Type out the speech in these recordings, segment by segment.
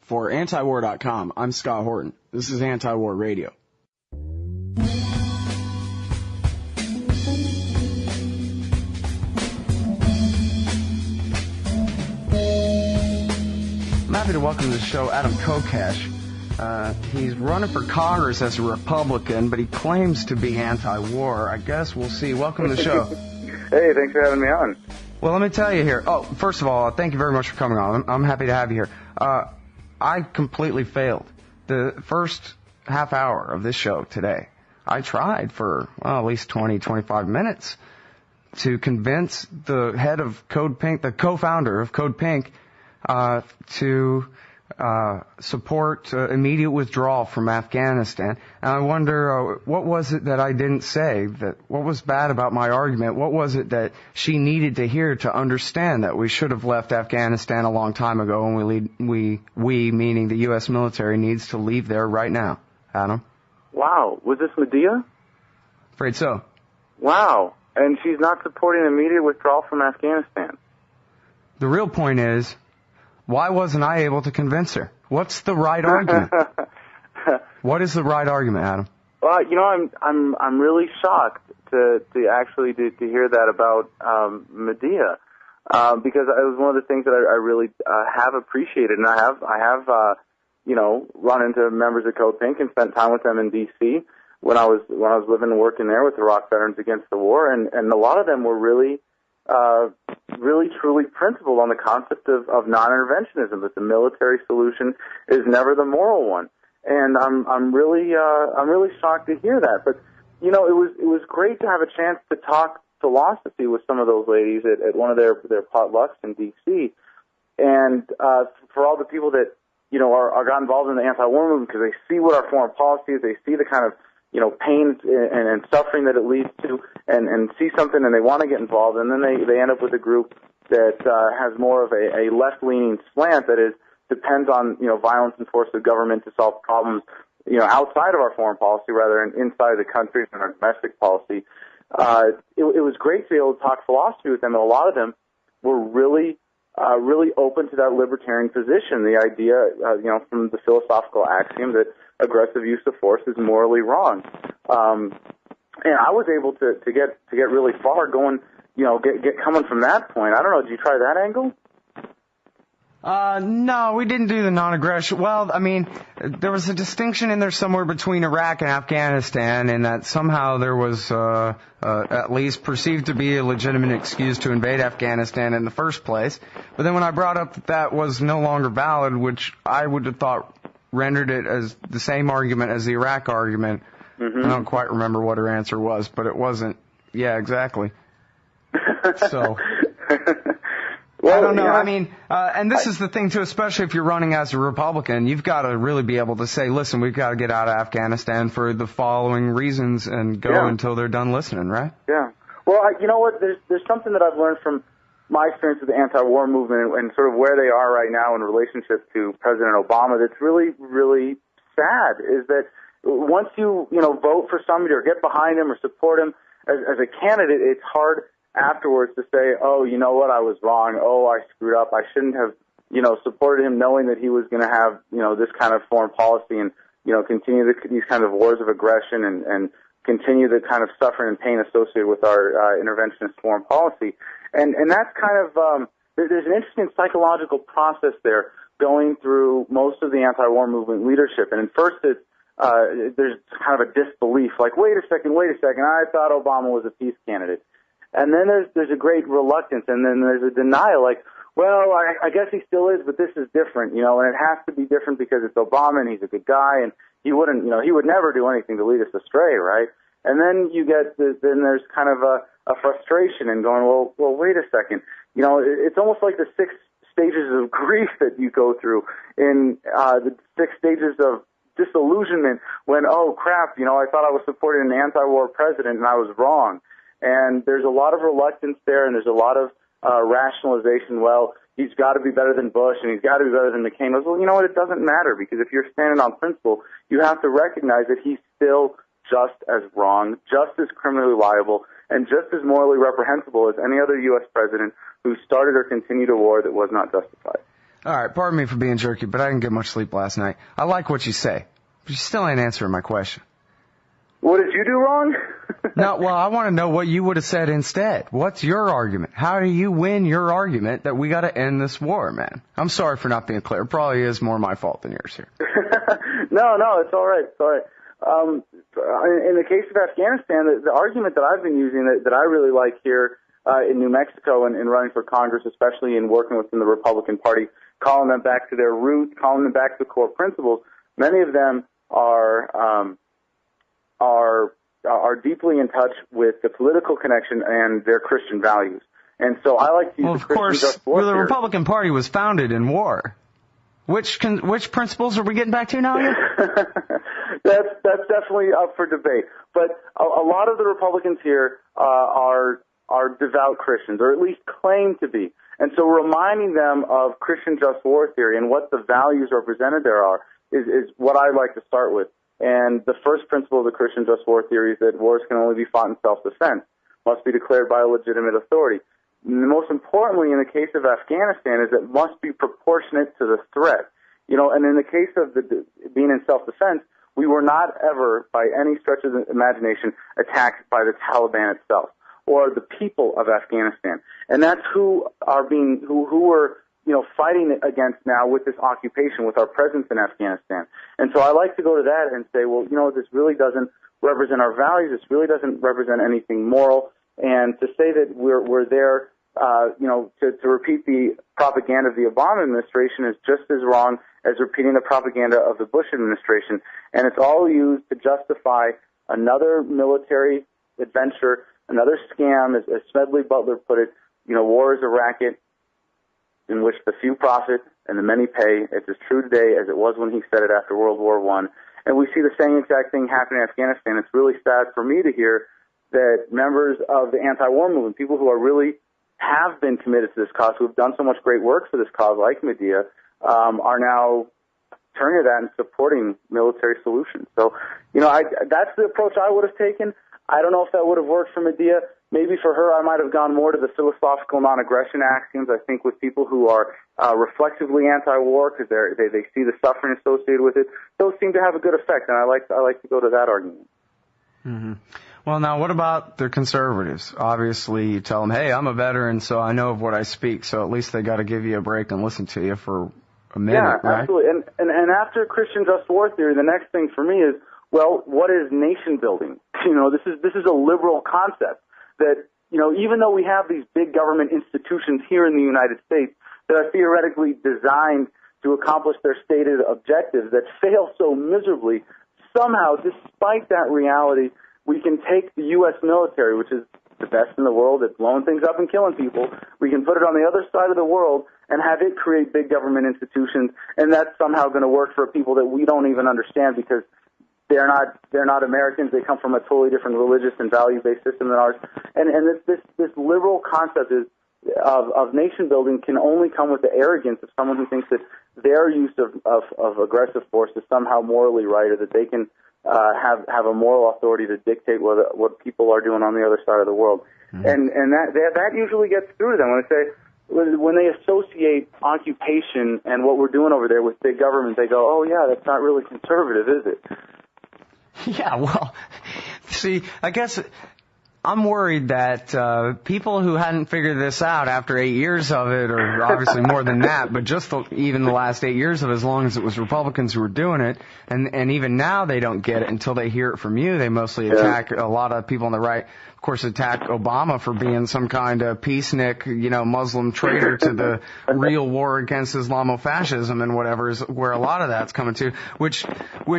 For antiwar.com, I'm Scott Horton. This is Antiwar Radio. I'm happy to welcome to the show Adam Kokesh. He's running for Congress as a Republican, but he claims to be anti-war. I guess we'll see. Welcome to the show. Hey, thanks for having me on. Well, let me tell you here. Oh, first of all, thank you very much for coming on. I'm happy to have you here. I completely failed. The first half hour of this show today, I tried for, well, at least 20, 25 minutes to convince the head of Code Pink, the co-founder of Code Pink, to support immediate withdrawal from Afghanistan. And I wonder, what was it that I didn't say? What was bad about my argument? What was it that she needed to hear to understand that we should have left Afghanistan a long time ago, and we meaning the U.S. military, needs to leave there right now? Adam? Wow. Was this Medea? Afraid so. Wow. And she's not supporting immediate withdrawal from Afghanistan. The real point is, why wasn't I able to convince her? What's the right argument? What is the right argument, Adam? Well, you know, I'm really shocked to hear that about Medea, because it was one of the things that I really have appreciated, and I have run into members of Code Pink and spent time with them in D.C. when I was living and working there with the Iraq Veterans Against the War, and a lot of them were really truly principled on the concept of non-interventionism, that the military solution is never the moral one. And I'm really shocked to hear that. But you know, it was great to have a chance to talk philosophy with some of those ladies at one of their potlucks in D.C. And for all the people that are got involved in the anti-war movement, because they see what our foreign policy is, they see the kind of pain and suffering that it leads to, and see something and they want to get involved, and then they end up with a group that has more of a left-leaning slant that depends on violence and force of government to solve problems outside of our foreign policy rather than inside the country and our domestic policy. It was great to be able to talk philosophy with them, and a lot of them were really open to that libertarian position, the idea from the philosophical axiom that aggressive use of force is morally wrong. And I was able to get really far going, get coming from that point. I don't know, did you try that angle? No, we didn't do the non-aggression. Well, I mean, there was a distinction in there somewhere between Iraq and Afghanistan, and that somehow there was at least perceived to be a legitimate excuse to invade Afghanistan in the first place. But then when I brought up that was no longer valid, which I would have thought rendered it as the same argument as the Iraq argument, I don't quite remember what her answer was, but it wasn't. Yeah, exactly. So... Well, I don't know. I mean, and this is the thing, too, especially if you're running as a Republican, you've got to really be able to say, listen, we've got to get out of Afghanistan for the following reasons and go until they're done listening, right? Yeah. Well, you know what? There's something that I've learned from my experience with the anti-war movement and sort of where they are right now in relationship to President Obama that's really, really sad, is that once you vote for somebody or get behind him or support him as a candidate, it's hard afterwards to say, oh, you know what, I was wrong. Oh, I screwed up. I shouldn't have, supported him knowing that he was going to have, this kind of foreign policy and, continue these kind of wars of aggression and continue the kind of suffering and pain associated with our interventionist foreign policy. And that's kind of, there's an interesting psychological process there going through most of the anti-war movement leadership. And at first there's kind of a disbelief, like, wait a second, I thought Obama was a peace candidate. And then there's a great reluctance, and then there's a denial, like, well, I guess he still is, but this is different, and it has to be different because it's Obama and he's a good guy, and he wouldn't, he would never do anything to lead us astray, right? And then then there's kind of a frustration and going, well, wait a second, it's almost like the 6 stages of grief that you go through in the 6 stages of disillusionment when, oh crap, I thought I was supporting an anti-war president and I was wrong. And there's a lot of reluctance there, and there's a lot of rationalization. Well, he's got to be better than Bush, and he's got to be better than McCain. Well, you know what? It doesn't matter, because if you're standing on principle, you have to recognize that he's still just as wrong, just as criminally liable, and just as morally reprehensible as any other U.S. president who started or continued a war that was not justified. All right, pardon me for being jerky, but I didn't get much sleep last night. I like what you say, but you still ain't answering my question. What did you do wrong? No, well, I want to know what you would have said instead. What's your argument? How do you win your argument that we got to end this war, man? I'm sorry for not being clear. It probably is more my fault than yours here. No, it's all right. It's all right. In the case of Afghanistan, the argument that I've been using that I really like here in New Mexico and running for Congress, especially in working within the Republican Party, calling them back to their roots, calling them back to core principles, many of them are deeply in touch with the political connection and their Christian values. And so I like to use the Christian just war the theory. Republican Party was founded in war. Which principles are we getting back to now again? That's definitely up for debate. But a lot of the Republicans here are devout Christians, or at least claim to be. And so reminding them of Christian just war theory and what the values represented there are is what I like to start with. And the first principle of the Christian just war theory is that wars can only be fought in self-defense, must be declared by a legitimate authority. And most importantly, in the case of Afghanistan, is it must be proportionate to the threat. And in the case of being in self-defense, we were not ever, by any stretch of the imagination, attacked by the Taliban itself or the people of Afghanistan. And that's who we're fighting against now with this occupation, with our presence in Afghanistan. And so I like to go to that and say, well, this really doesn't represent our values. This really doesn't represent anything moral. And to say that we're there, to repeat the propaganda of the Obama administration is just as wrong as repeating the propaganda of the Bush administration. And it's all used to justify another military adventure, another scam, as Smedley Butler put it. War is a racket in which the few profit and the many pay. It's as true today as it was when he said it after World War I. And we see the same exact thing happen in Afghanistan. It's really sad for me to hear that members of the anti-war movement, people who are really have been committed to this cause, who have done so much great work for this cause, like Medea, are now turning to that and supporting military solutions. So, that's the approach I would have taken. I don't know if that would have worked for Medea. Maybe for her, I might have gone more to the philosophical non-aggression axioms. I think with people who are reflexively anti-war because they see the suffering associated with it, those seem to have a good effect, and I like to go to that argument. Mm-hmm. Well, now, what about the conservatives? Obviously, you tell them, hey, I'm a veteran, so I know of what I speak, so at least they got to give you a break and listen to you for a minute, right? Yeah, absolutely. And after Christian just war theory, the next thing for me is, well, what is nation building? This is a liberal concept that, even though we have these big government institutions here in the United States that are theoretically designed to accomplish their stated objectives that fail so miserably, somehow, despite that reality, we can take the U.S. military, which is the best in the world at blowing things up and killing people, we can put it on the other side of the world and have it create big government institutions, and that's somehow going to work for people that we don't even understand because they're not Americans. They come from a totally different religious and value-based system than ours. And this liberal concept of nation building can only come with the arrogance of someone who thinks that their use of aggressive force is somehow morally right, or that they can have a moral authority to dictate what people are doing on the other side of the world. Mm-hmm. And that usually gets through to them when they associate occupation and what we're doing over there with big government. They go, oh yeah, that's not really conservative, is it? Yeah, well, see, I guess I'm worried that people who hadn't figured this out after 8 years of it, or obviously more than that, but just even the last 8 years of it, as long as it was Republicans who were doing it, and even now they don't get it until they hear it from you. They mostly attack a lot of people on the right. Of course, attack Obama for being some kind of peacenik, Muslim traitor to the real war against Islamofascism and whatever is where a lot of that's coming to, which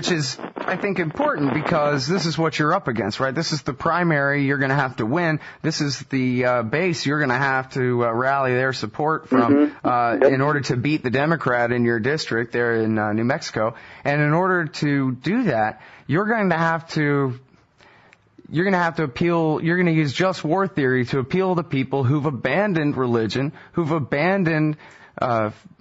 is, I think, important because this is what you're up against, right? This is the primary you're going to have to win. This is the base you're going to have to rally their support from in order to beat the Democrat in your district there in New Mexico. And in order to do that, you're going to have to appeal, you're going to use just war theory to appeal to people who've abandoned religion, who've abandoned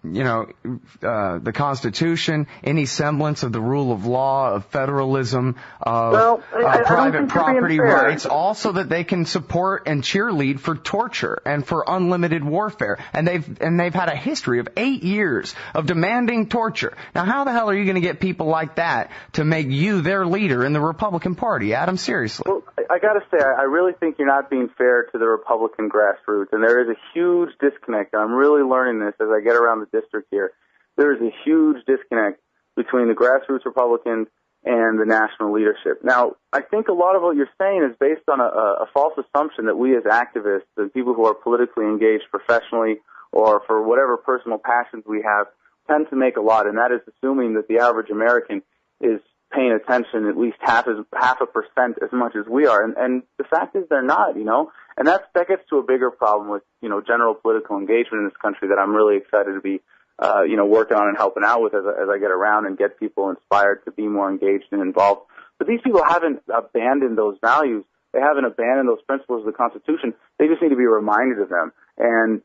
the Constitution, any semblance of the rule of law, of federalism, of private property rights, also that they can support and cheerlead for torture and for unlimited warfare. And they've had a history of 8 years of demanding torture. Now, how the hell are you going to get people like that to make you their leader in the Republican Party, Adam? Seriously. Well, I got to say, I really think you're not being fair to the Republican grassroots, and there is a huge disconnect. I'm really learning this as I get around the district here. There is a huge disconnect between the grassroots Republicans and the national leadership. Now, I think a lot of what you're saying is based on a false assumption that we as activists and people who are politically engaged professionally or for whatever personal passions we have tend to make a lot, and that is assuming that the average American is paying attention at least half a percent as much as we are. And the fact is they're not, and that gets to a bigger problem with, general political engagement in this country that I'm really excited to be, working on and helping out with as I get around and get people inspired to be more engaged and involved. But these people haven't abandoned those values. They haven't abandoned those principles of the Constitution. They just need to be reminded of them and,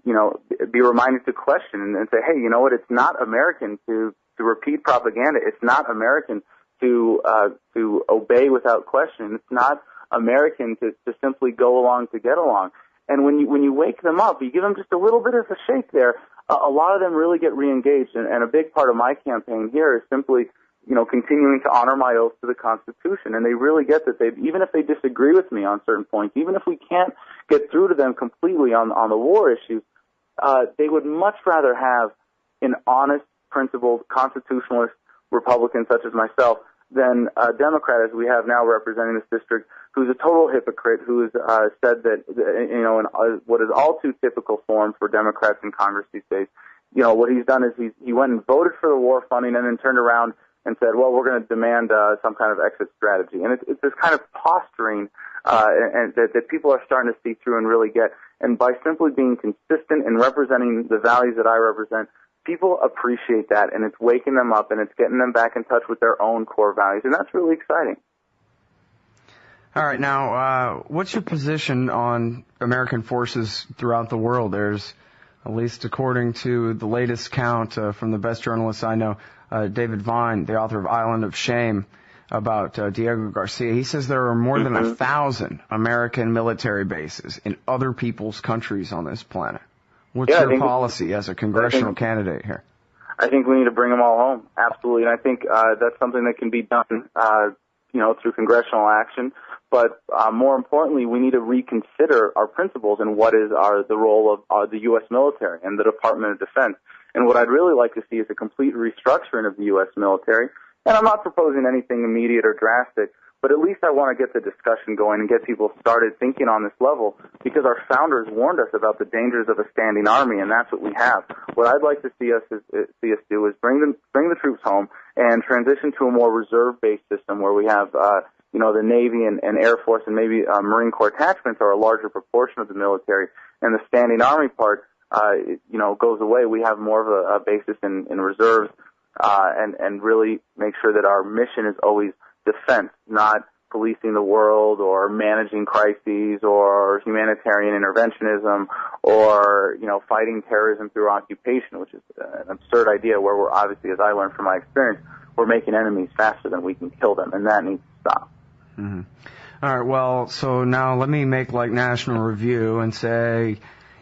be reminded to question and say, hey, you know what? It's not American to repeat propaganda. It's not American to obey without question. It's not American to simply go along to get along. And when you wake them up, you give them just a little bit of a shake there, a lot of them really get reengaged. And a big part of my campaign here is simply, continuing to honor my oath to the Constitution. And they really get that even if they disagree with me on certain points, even if we can't get through to them completely on the war issues, they would much rather have an honest, principled, constitutionalist Republican such as myself than a Democrat as we have now representing this district, who's a total hypocrite, who has said that, in what is all too typical form for Democrats in Congress these days, what he's done is he went and voted for the war funding and then turned around and said, well, we're going to demand some kind of exit strategy. And it's this kind of posturing and that people are starting to see through and really get. And by simply being consistent and representing the values that I represent, people appreciate that, and it's waking them up, and it's getting them back in touch with their own core values, and that's really exciting. All right, now, what's your position on American forces throughout the world? There's, at least according to the latest count from the best journalists I know, David Vine, the author of Island of Shame, about Diego Garcia. He says there are more than 1,000 American military bases in other people's countries on this planet. What's your policy as a congressional candidate here? I think we need to bring them all home, absolutely. And I think that's something that can be done, through congressional action. But more importantly, we need to reconsider our principles and what is the role of the U.S. military and the Department of Defense. And what I'd really like to see is a complete restructuring of the U.S. military. And I'm not proposing anything immediate or drastic, but at least I want to get the discussion going and get people started thinking on this level, because our founders warned us about the dangers of a standing army, and that's what we have. What I'd like to see us do is bring the troops home and transition to a more reserve-based system where we have, the Navy and Air Force and maybe Marine Corps attachments are a larger proportion of the military, and the standing army part, goes away. We have more of a basis in reserves, and really make sure that our mission is always defense, not policing the world or managing crises or humanitarian interventionism or, fighting terrorism through occupation, which is an absurd idea where we're obviously, as I learned from my experience, we're making enemies faster than we can kill them, and that needs to stop. Mm-hmm. All right, well, so now let me make like National Review and say,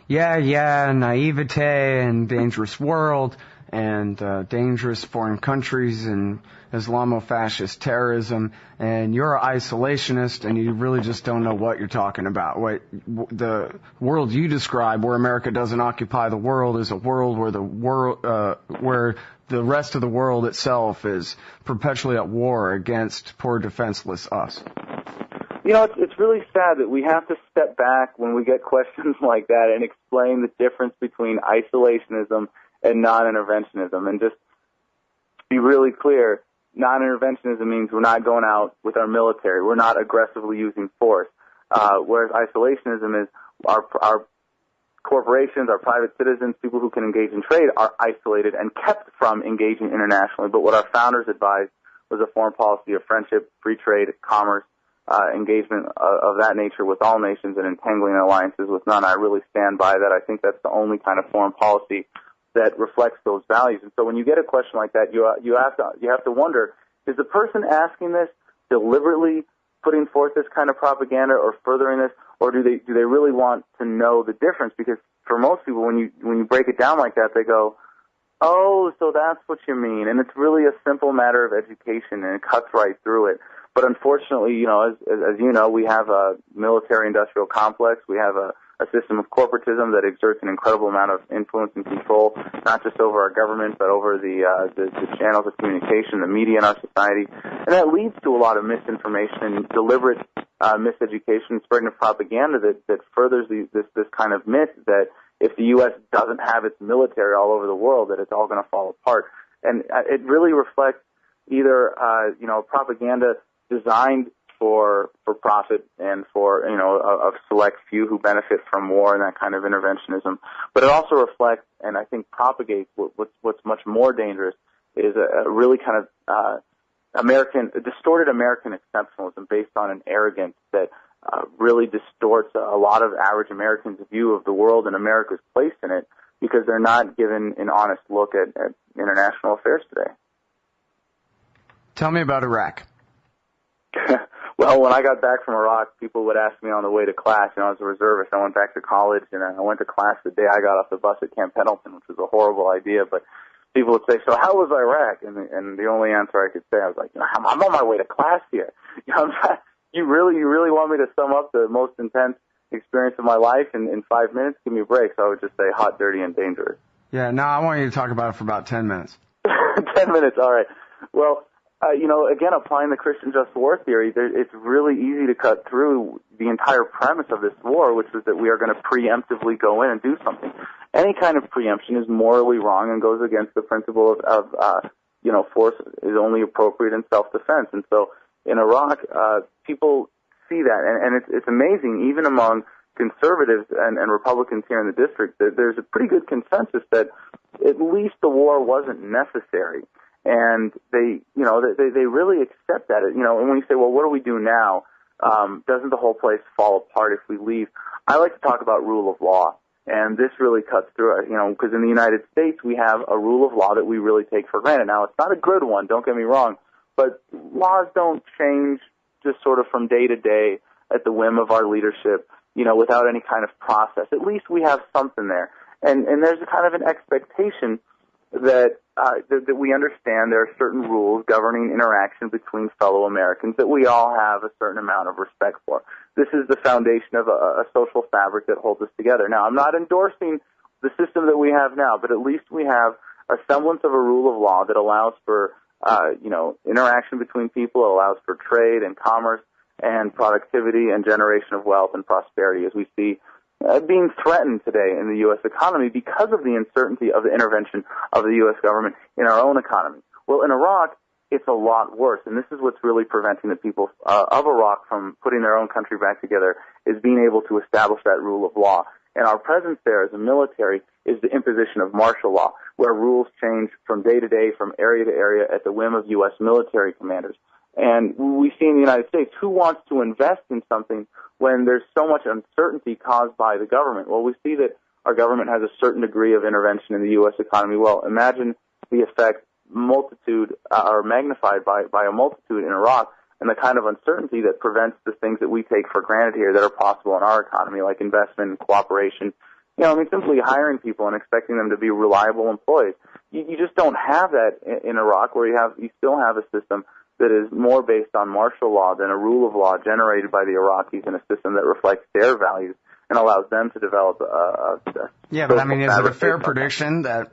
naivete and dangerous world and dangerous foreign countries and Islamo-fascist terrorism, and you're an isolationist and you really just don't know what you're talking about. The world you describe, where America doesn't occupy the world, is a world where the rest of the world itself is perpetually at war against poor defenseless us. It's really sad that we have to step back when we get questions like that and explain the difference between isolationism and non-interventionism, and just be really clear. Non-interventionism means we're not going out with our military. We're not aggressively using force. Whereas isolationism is our corporations, our private citizens, people who can engage in trade are isolated and kept from engaging internationally. But what our founders advised was a foreign policy of friendship, free trade, commerce, engagement of that nature with all nations and entangling alliances with none. I really stand by that. I think that's the only kind of foreign policy that reflects those values. And so when you get a question like that, you have to wonder, is the person asking this deliberately putting forth this kind of propaganda or furthering this, or do they really want to know the difference? Because for most people, when you break it down like that, they go, oh, so that's what you mean. And it's really a simple matter of education, and it cuts right through it. But unfortunately, as you know, we have a military-industrial complex. We have a system of corporatism that exerts an incredible amount of influence and control, not just over our government, but over the channels of communication, the media in our society. And that leads to a lot of misinformation and deliberate miseducation, spreading of propaganda that furthers this kind of myth that if the U.S. doesn't have its military all over the world, that it's all going to fall apart. And it really reflects either, propaganda designed for profit and for, a select few who benefit from war and that kind of interventionism. But it also reflects, and I think propagates, what's much more dangerous is a really kind of distorted American exceptionalism based on an arrogance that really distorts a lot of average Americans' view of the world and America's place in it, because they're not given an honest look at international affairs today. Tell me about Iraq. Well, when I got back from Iraq, people would ask me on the way to class. I was a reservist. I went back to college, and I went to class the day I got off the bus at Camp Pendleton, which was a horrible idea. But people would say, so how was Iraq? And the only answer I could say, I was like, I'm on my way to class here. You really want me to sum up the most intense experience of my life in 5 minutes? Give me a break. So I would just say hot, dirty, and dangerous. Yeah, no, I want you to talk about it for about 10 minutes. 10 minutes, all right. Well, again, applying the Christian just war theory, it's really easy to cut through the entire premise of this war, which is that we are going to preemptively go in and do something. Any kind of preemption is morally wrong and goes against the principle of force is only appropriate in self-defense. And so in Iraq, people see that, and it's amazing, even among conservatives and Republicans here in the district, that there's a pretty good consensus that at least the war wasn't necessary. And they really accept that. And when you say, well, what do we do now? Doesn't the whole place fall apart if we leave? I like to talk about rule of law. And this really cuts through it, because in the United States we have a rule of law that we really take for granted. Now, it's not a good one, don't get me wrong, but laws don't change just sort of from day to day at the whim of our leadership, without any kind of process. At least we have something there. And there's a kind of an expectation that we understand there are certain rules governing interaction between fellow Americans that we all have a certain amount of respect for. This is the foundation of a social fabric that holds us together. Now, I'm not endorsing the system that we have now, but at least we have a semblance of a rule of law that allows for, interaction between people. It allows for trade and commerce and productivity and generation of wealth and prosperity, as we see being threatened today in the U.S. economy because of the uncertainty of the intervention of the U.S. government in our own economy. Well, in Iraq, it's a lot worse, and this is what's really preventing the people of Iraq from putting their own country back together, is being able to establish that rule of law. And our presence there as a military is the imposition of martial law, where rules change from day to day, from area to area, at the whim of U.S. military commanders. And we see in the United States, who wants to invest in something when there's so much uncertainty caused by the government? Well, we see that our government has a certain degree of intervention in the U.S. economy. Well, imagine the effect magnified by a multitude in Iraq, and the kind of uncertainty that prevents the things that we take for granted here that are possible in our economy, like investment and cooperation. Simply hiring people and expecting them to be reliable employees. You just don't have that in Iraq, where you still have a system that is more based on martial law than a rule of law generated by the Iraqis in a system that reflects their values and allows them to develop Yeah, but is it a fair prediction that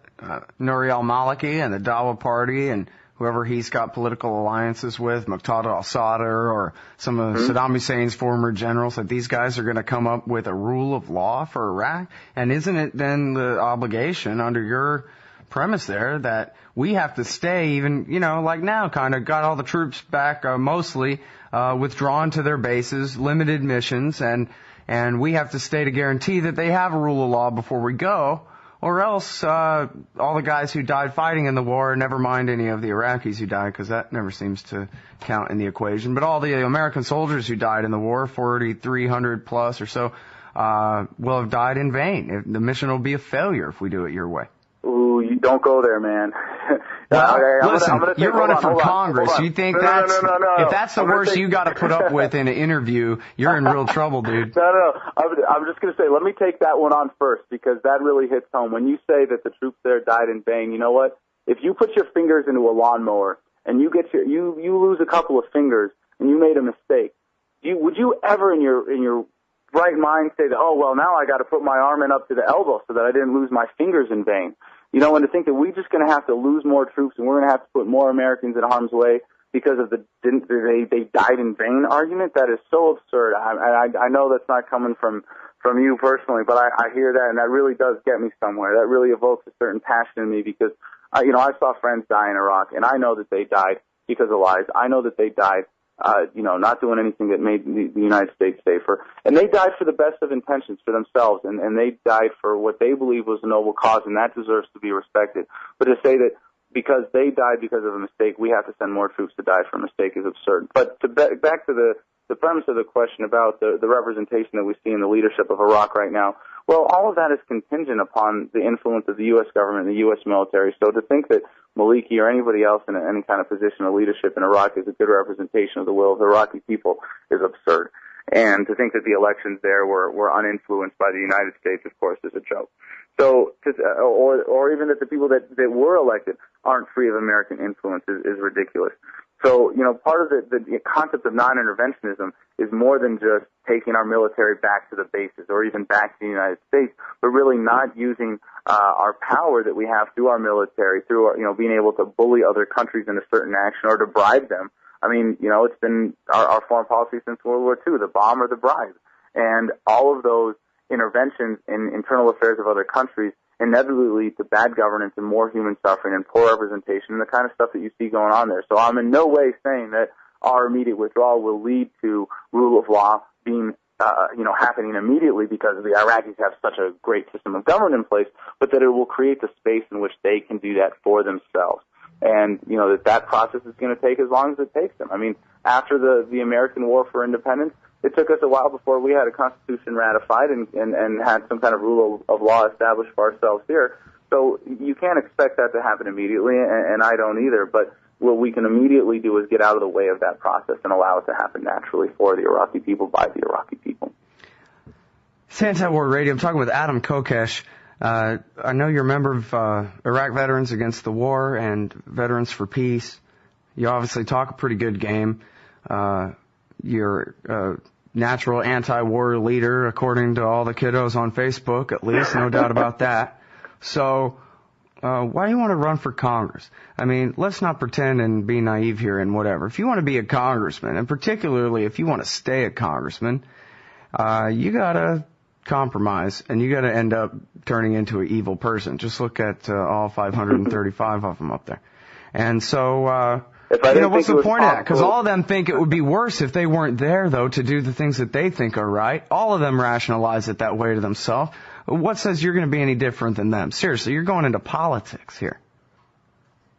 Nouri al-Maliki and the Dawa Party and whoever he's got political alliances with, Muqtada al-Sadr or some of Saddam Hussein's former generals, that these guys are going to come up with a rule of law for Iraq? And isn't it then the obligation under your premise there that we have to stay even, like now, kind of got all the troops back, mostly withdrawn to their bases, limited missions, and we have to stay to guarantee that they have a rule of law before we go, or else all the guys who died fighting in the war, never mind any of the Iraqis who died, because that never seems to count in the equation, but all the American soldiers who died in the war, 4,300 plus or so, will have died in vain. The mission will be a failure if we do it your way. Ooh, Don't go there, man. Listen, you're running for Congress. You think that's if that's the worst you got to put up with in an interview, you're in real trouble, dude. No. I'm just going to say, let me take that one on first, because that really hits home. When you say that the troops there died in vain, you know what? If you put your fingers into a lawnmower and you lose a couple of fingers and you made a mistake, would you ever in your right mind say that, oh, well, now I got to put my arm in up to the elbow so that I didn't lose my fingers in vain? You know, and to think that we're just going to have to lose more troops and we're going to have to put more Americans in harm's way because of they died in vain argument, that is so absurd. I know that's not coming from you personally, but I hear that, and that really does get me somewhere. That really evokes a certain passion in me, because I saw friends die in Iraq, and I know that they died because of lies. I know that they died not doing anything that made the United States safer. And they died for the best of intentions for themselves, and they died for what they believe was a noble cause, and that deserves to be respected. But to say that because they died because of a mistake, we have to send more troops to die for a mistake is absurd. But back to the premise of the question about the representation that we see in the leadership of Iraq right now, well, all of that is contingent upon the influence of the U.S. government and the U.S. military. So to think that Maliki or anybody else in any kind of position of leadership in Iraq is a good representation of the will of the Iraqi people is absurd. And to think that the elections there were uninfluenced by the United States, of course, is a joke. So, or even that the people that were elected aren't free of American influence is ridiculous. So, part of the concept of non-interventionism is more than just taking our military back to the bases or even back to the United States, but really not using our power that we have through our military, through our, being able to bully other countries into certain action or to bribe them. I mean, it's been our foreign policy since World War II, the bomb or the bribe. And all of those interventions in internal affairs of other countries inevitably lead to bad governance and more human suffering and poor representation and the kind of stuff that you see going on there. So I'm in no way saying that our immediate withdrawal will lead to rule of law being, happening immediately because the Iraqis have such a great system of government in place, but that it will create the space in which they can do that for themselves. And, that process is going to take as long as it takes them. I mean, after the American War for Independence, it took us a while before we had a constitution ratified and had some kind of rule of law established for ourselves here. So you can't expect that to happen immediately, and I don't either. But what we can immediately do is get out of the way of that process and allow it to happen naturally for the Iraqi people, by the Iraqi people. It's Anti-War Radio. I'm talking with Adam Kokesh. I know you're a member of Iraq Veterans Against the War and Veterans for Peace. You obviously talk a pretty good game. You're a natural anti-war leader, according to all the kiddos on Facebook, at least, no doubt about that. So why do you want to run for Congress? I mean, let's not pretend and be naive here and whatever. If you want to be a congressman, and particularly if you want to stay a congressman, you got to compromise, and you got to end up turning into an evil person. Just look at all 535 of them up there. And so, what's the point of that? Because all of them think it would be worse if they weren't there, though, to do the things that they think are right. All of them rationalize it that way to themselves. What says you're going to be any different than them? Seriously, you're going into politics here.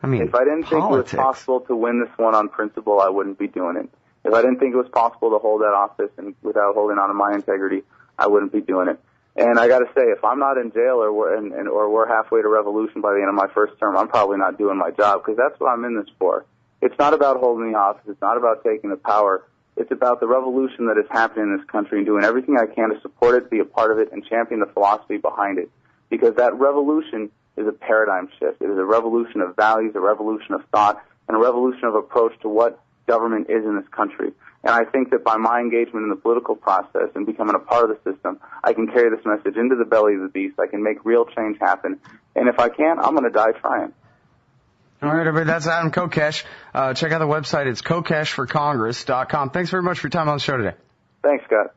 I mean, if I didn't think it was possible to win this one on principle, I wouldn't be doing it. If I didn't think it was possible to hold that office and without holding on to my integrity, I wouldn't be doing it. And I got to say, if I'm not in jail or we're halfway to revolution by the end of my first term, I'm probably not doing my job, because that's what I'm in this for. It's not about holding the office. It's not about taking the power. It's about the revolution that is happening in this country and doing everything I can to support it, be a part of it, and champion the philosophy behind it. Because that revolution is a paradigm shift. It is a revolution of values, a revolution of thought, and a revolution of approach to what government is in this country. And I think that by my engagement in the political process and becoming a part of the system, I can carry this message into the belly of the beast. I can make real change happen. And if I can't, I'm going to die trying. All right, everybody, that's Adam Kokesh. Check out the website. It's kokeshforcongress.com. Thanks very much for your time on the show today. Thanks, Scott.